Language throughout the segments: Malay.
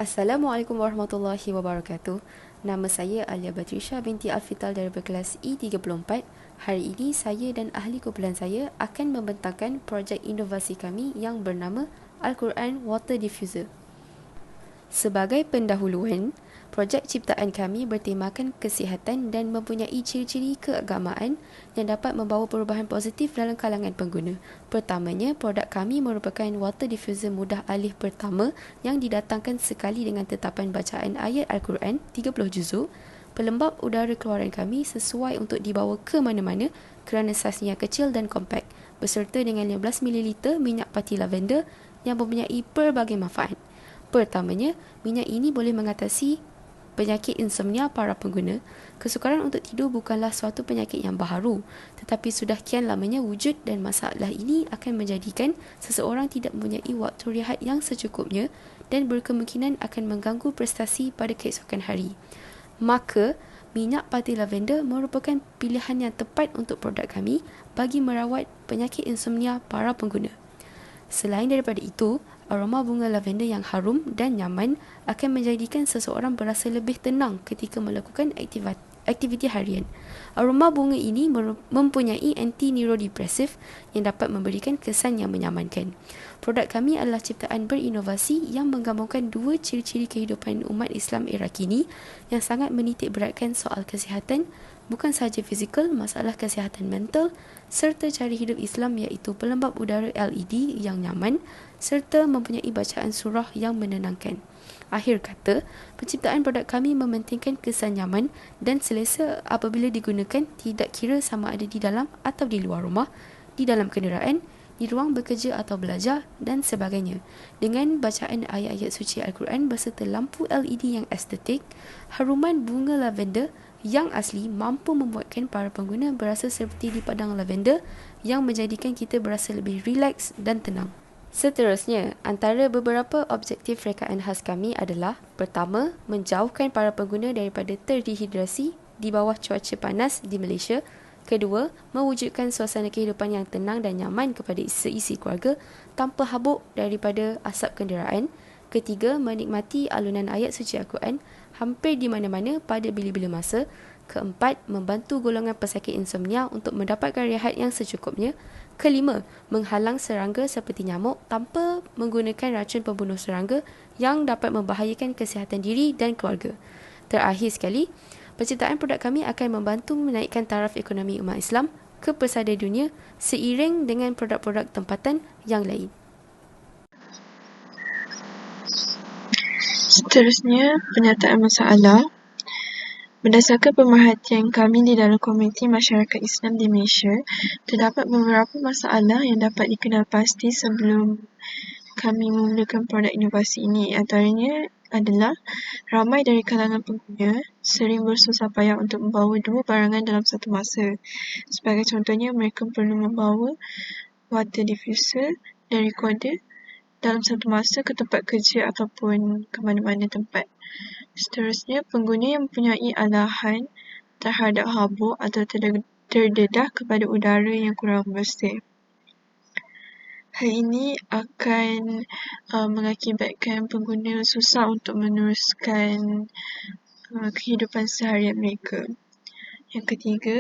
Assalamualaikum warahmatullahi wabarakatuh. Nama saya Alia Batrisha binti Alfital dari berkelas E34. Hari ini saya dan ahli kumpulan saya akan membentangkan projek inovasi kami yang bernama Al-Quran Water Diffuser. Sebagai pendahuluan, projek ciptaan kami bertemakan kesihatan dan mempunyai ciri-ciri keagamaan yang dapat membawa perubahan positif dalam kalangan pengguna. Pertamanya, produk kami merupakan water diffuser mudah alih pertama yang didatangkan sekali dengan tetapan bacaan ayat Al-Quran 30 juzuk. Pelembab udara keluaran kami sesuai untuk dibawa ke mana-mana kerana saiznya kecil dan kompak, beserta dengan 15 ml minyak pati lavender yang mempunyai pelbagai manfaat. Pertamanya, minyak ini boleh mengatasi penyakit insomnia para pengguna. Kesukaran untuk tidur bukanlah suatu penyakit yang baharu, tetapi sudah kian lamanya wujud dan masalah ini akan menjadikan seseorang tidak mempunyai waktu rehat yang secukupnya dan berkemungkinan akan mengganggu prestasi pada keesokan hari. Maka, minyak pati lavender merupakan pilihan yang tepat untuk produk kami bagi merawat penyakit insomnia para pengguna. Selain daripada itu, aroma bunga lavender yang harum dan nyaman akan menjadikan seseorang berasa lebih tenang ketika melakukan aktiviti harian. Aroma bunga ini mempunyai anti-neurodepresif yang dapat memberikan kesan yang menyamankan. Produk kami adalah ciptaan berinovasi yang menggabungkan dua ciri-ciri kehidupan umat Islam era kini yang sangat menitik beratkan soal kesihatan, bukan sahaja fizikal, masalah kesihatan mental serta cara hidup Islam iaitu pelembab udara LED yang nyaman serta mempunyai bacaan surah yang menenangkan. Akhir kata, penciptaan produk kami mementingkan kesan nyaman dan selesa apabila digunakan, tidak kira sama ada di dalam atau di luar rumah, di dalam kenderaan, di ruang bekerja atau belajar dan sebagainya. Dengan bacaan ayat-ayat suci Al-Quran berserta lampu LED yang estetik, haruman bunga lavender yang asli mampu membuatkan para pengguna berasa seperti di padang lavender yang menjadikan kita berasa lebih rileks dan tenang. Seterusnya, antara beberapa objektif rekaan khas kami adalah: pertama, menjauhkan para pengguna daripada terdehidrasi di bawah cuaca panas di Malaysia. Kedua, mewujudkan suasana kehidupan yang tenang dan nyaman kepada seisi keluarga tanpa habuk daripada asap kenderaan. Ketiga, menikmati alunan ayat suci Al-Quran hampir di mana-mana pada bila-bila masa. Keempat, membantu golongan pesakit insomnia untuk mendapatkan rehat yang secukupnya. Kelima, menghalang serangga seperti nyamuk tanpa menggunakan racun pembunuh serangga yang dapat membahayakan kesihatan diri dan keluarga. Terakhir sekali, penciptaan produk kami akan membantu menaikkan taraf ekonomi umat Islam ke pesada dunia seiring dengan produk-produk tempatan yang lain. Seterusnya, penyataan masalah. Berdasarkan pemerhatian kami di dalam komuniti masyarakat Islam di Malaysia, terdapat beberapa masalah yang dapat dikenal pasti sebelum kami memulakan produk inovasi ini. Antaranya adalah ramai dari kalangan pengguna sering bersusah payah untuk membawa dua barangan dalam satu masa. Sebagai contohnya, mereka perlu membawa water diffuser dan recorder dalam satu masa ke tempat kerja ataupun ke mana-mana tempat. Seterusnya, pengguna yang mempunyai alahan terhadap habuk atau terdedah kepada udara yang kurang bersih. Hal ini akan mengakibatkan pengguna susah untuk meneruskan kehidupan seharian mereka. Yang ketiga,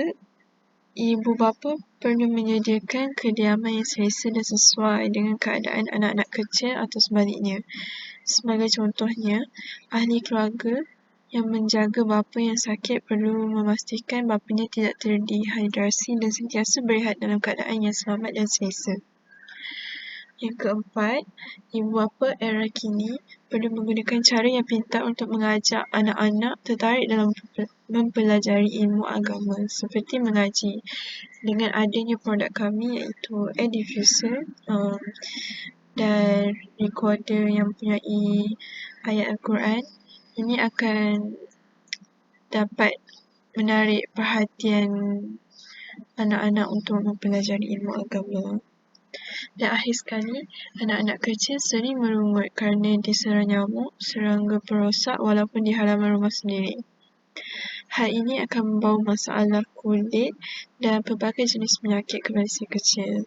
ibu bapa perlu menyediakan kediaman yang selesa dan sesuai dengan keadaan anak-anak kecil atau sebaliknya. Sebagai contohnya, ahli keluarga yang menjaga bapa yang sakit perlu memastikan bapanya tidak terdehidrasi dan sentiasa berehat dalam keadaan yang selamat dan selesa. Yang keempat, ibu bapa era kini perlu menggunakan cara yang pintar untuk mengajak anak-anak tertarik dalam mempelajari ilmu agama seperti mengaji. Dengan adanya produk kami iaitu air diffuser dan recorder yang mempunyai ayat Al-Quran, ini akan dapat menarik perhatian anak-anak untuk mempelajari ilmu agama. Dan akhir sekali, anak-anak kecil sering merungut kerana diserang nyamuk, serangga perosak walaupun di halaman rumah sendiri. Hal ini akan membawa masalah kulit dan pelbagai jenis penyakit kepada si kecil.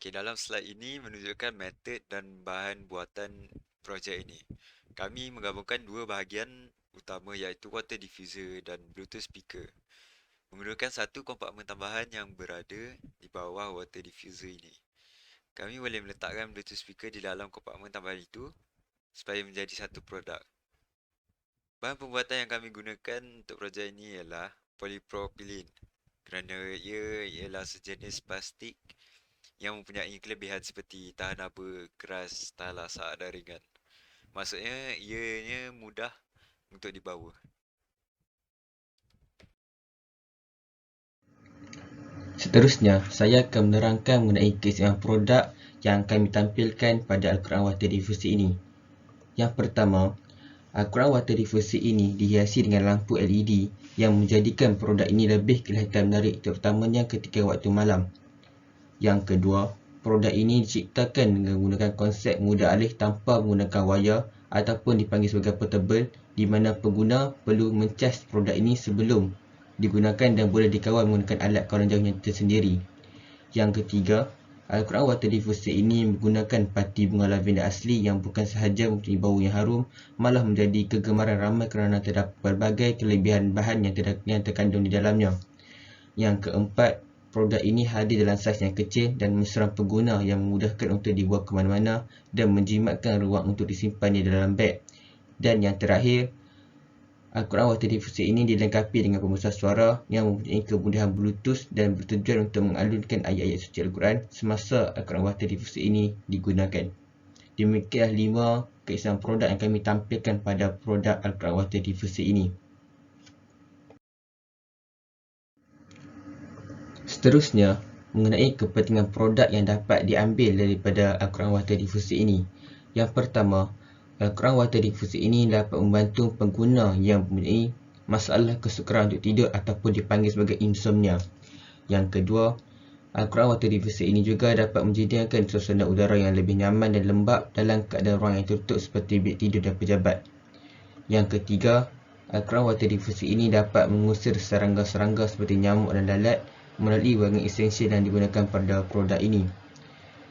Okey, dalam slide ini menunjukkan metod dan bahan buatan projek ini. Kami menggabungkan dua bahagian utama iaitu water diffuser dan Bluetooth speaker. Menggunakan satu kompartmen tambahan yang berada di bawah water diffuser ini. Kami boleh meletakkan Bluetooth speaker di dalam kompartmen tambahan itu supaya menjadi satu produk. Bahan pembuatan yang kami gunakan untuk projek ini ialah polypropylene kerana ia ialah sejenis plastik yang mempunyai kelebihan seperti tahan haba, keras, tahan lasak dan ringan. Maksudnya, ianya mudah untuk dibawa. Seterusnya, saya akan menerangkan mengenai keistimewaan produk yang kami tampilkan pada Al-Quran Water Diffuser ini. Yang pertama, Al-Quran Water Diffuser ini dihiasi dengan lampu LED yang menjadikan produk ini lebih kelihatan menarik terutamanya ketika waktu malam. Yang kedua, produk ini diciptakan dengan menggunakan konsep mudah alih tanpa menggunakan wayar ataupun dipanggil sebagai portable, di mana pengguna perlu mencas produk ini sebelum digunakan dan boleh dikawal menggunakan alat kawalan jauhnya tersendiri. Yang ketiga, Al-Quran Water Diffuser ini menggunakan pati bunga lavender asli yang bukan sahaja mempunyai bau yang harum, malah menjadi kegemaran ramai kerana terdapat berbagai kelebihan bahan yang terkandung di dalamnya. Yang keempat, produk ini hadir dalam saiz yang kecil dan mesra pengguna yang memudahkan untuk dibawa ke mana-mana dan menjimatkan ruang untuk disimpan di dalam beg. Dan yang terakhir, Al-Quran Water Diffuser ini dilengkapi dengan pembesar suara yang mempunyai kemudahan Bluetooth dan bertujuan untuk mengalunkan ayat-ayat suci Al-Quran semasa Al-Quran Water Diffuser ini digunakan. Demikianlah 5 keistimewaan produk yang kami tampilkan pada produk Al-Quran Water Diffuser ini. Seterusnya, mengenai kepentingan produk yang dapat diambil daripada Al-Quran Water Diffuser ini. Yang pertama, Al-Quran Water Diffuser ini dapat membantu pengguna yang mempunyai masalah kesukaran untuk tidur ataupun dipanggil sebagai insomnia. Yang kedua, Al-Quran Water Diffuser ini juga dapat menyediakan suasana udara yang lebih nyaman dan lembap dalam keadaan ruang yang tertutup seperti bilik tidur dan pejabat. Yang ketiga, Al-Quran Water Diffuser ini dapat mengusir serangga-serangga seperti nyamuk dan lalat melalui wangi esensial yang digunakan pada produk ini.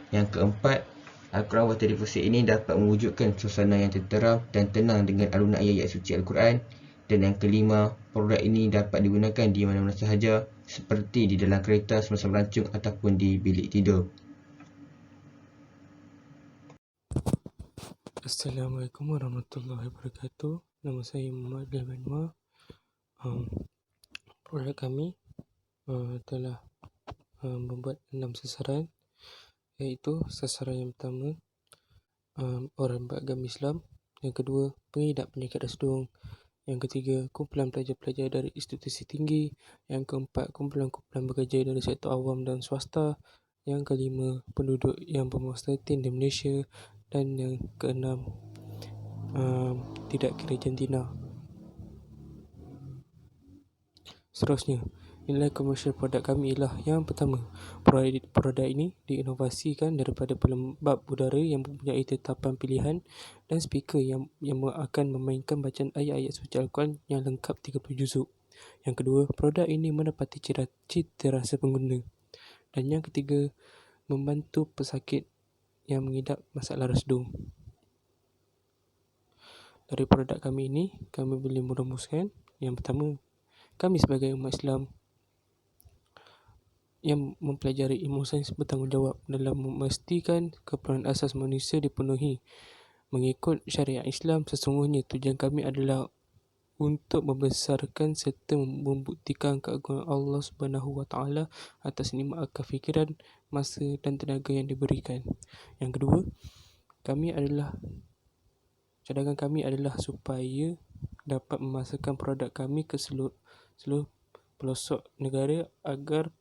Yang keempat, Al-Quran Water Diffuser ini dapat mewujudkan suasana yang tenteram dan tenang dengan alunan ayat-ayat suci Al-Quran. Dan yang kelima, produk ini dapat digunakan di mana-mana sahaja seperti di dalam kereta semasa melancong ataupun di bilik tidur. Assalamualaikum warahmatullahi wabarakatuh. Nama saya Muhammad Galmanwa. Produk kami telah membuat 6 sasaran, iaitu sasaran yang pertama orang beragama Islam, yang kedua pengidap penyakit rasdung, yang ketiga kumpulan pelajar-pelajar dari institusi tinggi, yang keempat kumpulan-kumpulan bekerja dari sektor awam dan swasta, yang kelima penduduk yang berumur 13 di Malaysia, dan yang keenam tidak kira jantina. Seterusnya, nilai komersial produk kami ialah yang pertama, produk ini diinovasikan daripada pelembab udara yang mempunyai tetapan pilihan dan speaker yang akan memainkan bacaan ayat-ayat suci Al-Quran yang lengkap 30 juzuk. Yang kedua, produk ini menepati cita rasa pengguna. Dan yang ketiga, membantu pesakit yang mengidap masalah rasdung. Dari produk kami ini, kami boleh merumuskan yang pertama, kami sebagai umat Islam yang mempelajari ilmu sains bertanggungjawab dalam memastikan keperluan asas manusia dipenuhi. Mengikut syariat Islam, sesungguhnya tujuan kami adalah untuk membesarkan serta membuktikan keagungan Allah Subhanahu Wa Taala atas nikmat akal fikiran, masa dan tenaga yang diberikan. Yang kedua, cadangan kami adalah supaya dapat memasarkan produk kami ke seluruh pelosok negara agar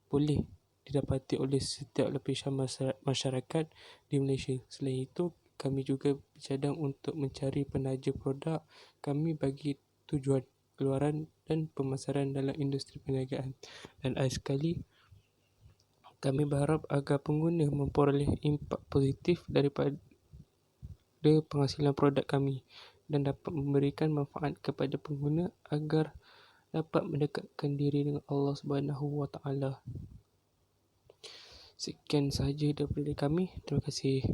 boleh didapati oleh setiap lapisan masyarakat di Malaysia. Selain itu, kami juga bercadang untuk mencari penaja produk kami bagi tujuan keluaran dan pemasaran dalam industri perniagaan. Dan akhir sekali, kami berharap agar pengguna memperoleh impak positif daripada penghasilan produk kami dan dapat memberikan manfaat kepada pengguna agar dapat mendekatkan diri dengan Allah Subhanahu Wa Taala. Sekian sahaja daripada kami. Terima kasih.